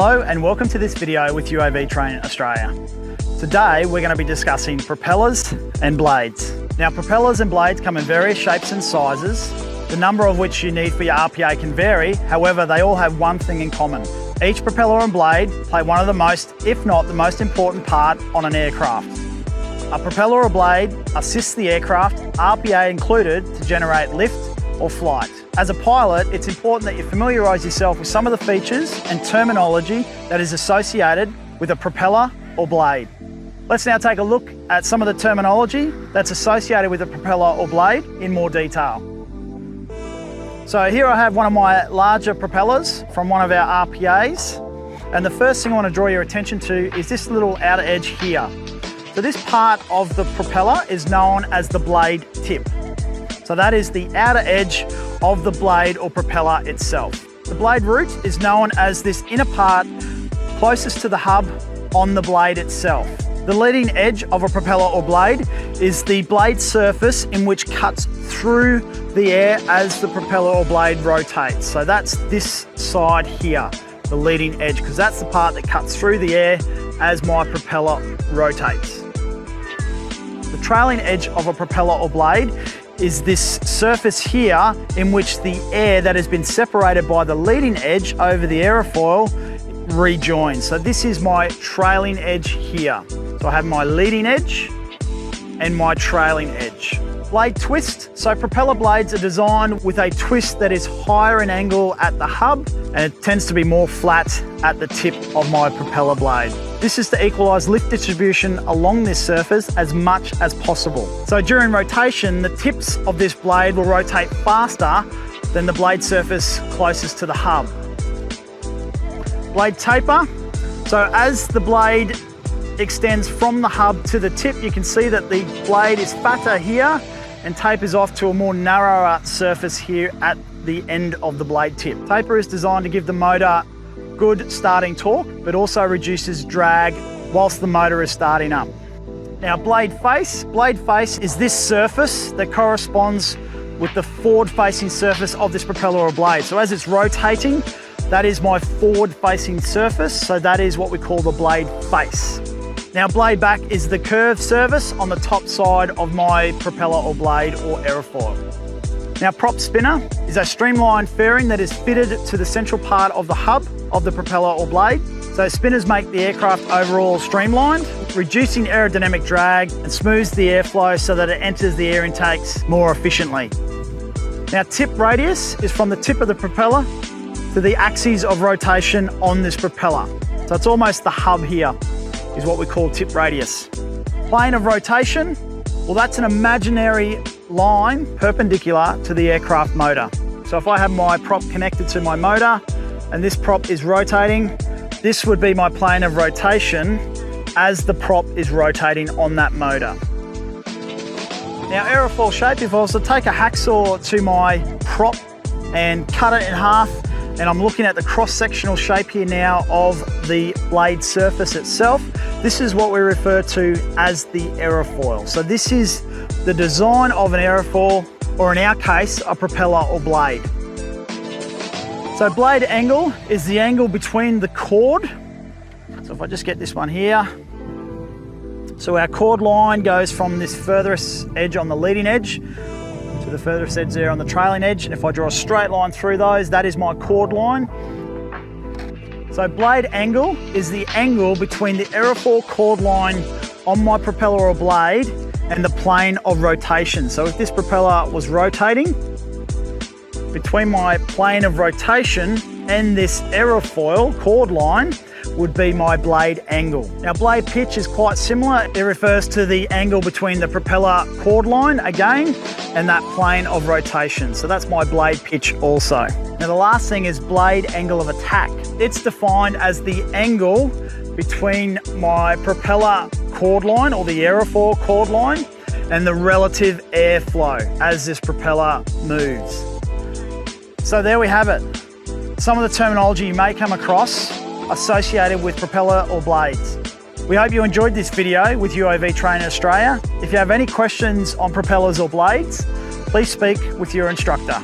Hello and welcome to this video with UAV Training Australia. Today we're going to be discussing propellers and blades. Now propellers and blades come in various shapes and sizes. The number of which you need for your RPA can vary, however they all have one thing in common. Each propeller and blade play one of the most, if not the most important part on an aircraft. A propeller or blade assists the aircraft, RPA included, to generate lift or flight. As a pilot, it's important that you familiarise yourself with some of the features and terminology that is associated with a propeller or blade. Let's now take a look at some of the terminology that's associated with a propeller or blade in more detail. So here I have one of my larger propellers from one of our RPAs. And the first thing I want to draw your attention to is this little outer edge here. So this part of the propeller is known as the blade tip. So that is the outer edge of the blade or propeller itself. The blade root is known as this inner part closest to the hub on the blade itself. The leading edge of a propeller or blade is the blade surface in which cuts through the air as the propeller or blade rotates. So that's this side here, the leading edge, because that's the part that cuts through the air as my propeller rotates. The trailing edge of a propeller or blade is this surface here in which the air that has been separated by the leading edge over the aerofoil rejoins. So this is my trailing edge here. So I have my leading edge and my trailing edge. Blade twist. So propeller blades are designed with a twist that is higher in angle at the hub and it tends to be more flat at the tip of my propeller blade. This is to equalise lift distribution along this surface as much as possible. So during rotation, the tips of this blade will rotate faster than the blade surface closest to the hub. Blade taper. So as the blade extends from the hub to the tip, you can see that the blade is fatter here and tapers off to a more narrower surface here at the end of the blade tip. Taper is designed to give the motor good starting torque, but also reduces drag whilst the motor is starting up. Now blade face. Blade face is this surface that corresponds with the forward facing surface of this propeller or blade. So as it's rotating, that is my forward facing surface. So that is what we call the blade face. Now blade back is the curved surface on the top side of my propeller or blade or aerofoil. Now prop spinner is a streamlined fairing that is fitted to the central part of the hub of the propeller or blade. So spinners make the aircraft overall streamlined, reducing aerodynamic drag and smooths the airflow so that it enters the air intakes more efficiently. Now tip radius is from the tip of the propeller to the axes of rotation on this propeller. So it's almost the hub here is what we call tip radius. Plane of rotation, well that's an imaginary line perpendicular to the aircraft motor. So if I have my prop connected to my motor and this prop is rotating, this would be my plane of rotation as the prop is rotating on that motor. Now aerofoil shape, if I was to take a hacksaw to my prop and cut it in half, and I'm looking at the cross-sectional shape here now of the blade surface itself, this is what we refer to as the aerofoil. So this is the design of an aerofoil, or in our case, a propeller or blade. So blade angle is the angle between the chord. So if I just get this one here. So our chord line goes from this furthest edge on the leading edge to the furthest edge there on the trailing edge. And if I draw a straight line through those, that is my chord line. So blade angle is the angle between the aerofoil chord line on my propeller or blade and the plane of rotation. So if this propeller was rotating, between my plane of rotation and this aerofoil chord line would be my blade angle. Now blade pitch is quite similar. It refers to the angle between the propeller chord line again and that plane of rotation. So that's my blade pitch also. Now the last thing is blade angle of attack. It's defined as the angle between my propeller chord line or the aerofoil chord line and the relative airflow as this propeller moves. So there we have it. Some of the terminology you may come across associated with propeller or blades. We hope you enjoyed this video with UAV Training Australia. If you have any questions on propellers or blades, please speak with your instructor.